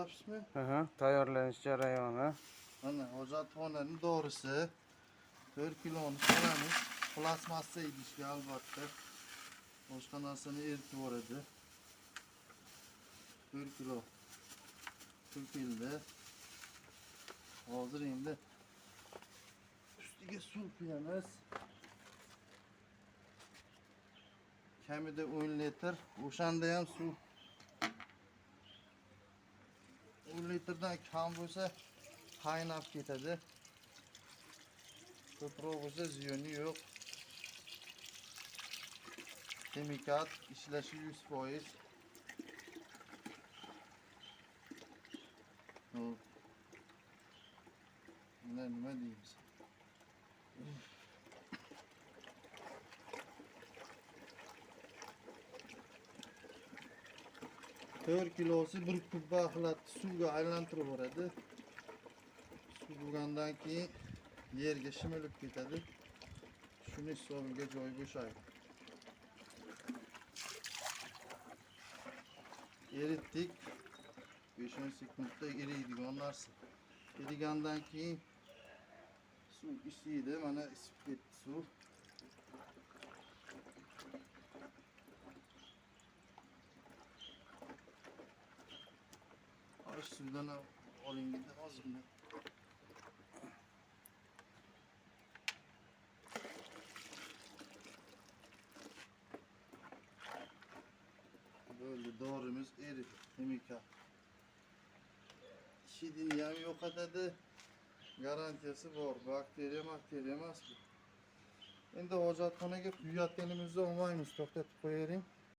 ko'ryapsizmi? Tayyorlanish jarayoni. Mana hojatxonaning dorisi 4 kiloni solamiz. Plastmassa idishga albatta. Boshqa narsani eritib yuboradi. 4 kilo to'kildi. Hozir endi ustiga suv quyamiz. Kamida 10 litr. O'shanda ham suv 10 litrdan kam bo'lsa qaynab ketadi. Ko'proq bo'lsa ziyoni yo'q. Chemikat ishlashi 100%. Buna nima deymiz? To'rt kilosi bir kubba axlatni suvga aylantirib yuboradi. Suv bo'lgandan keyin yerga shimilib ketadi. Shuni hisobiga joy bo'shaydi. Eritdik. 5 sekundda eriydigan narsa. Erigandan keyin suv isiydi. Mana isib ketdi suv. Suvdan olingda ozgina. Böyle dorimiz eridi. Chemikat. Hidini ham yo'qotadi. Garantiyasi bor. Bakteriya emas bu. Endi hojatxonaga quyayotganimizda olmaymiz. To'xtatib qo'ying.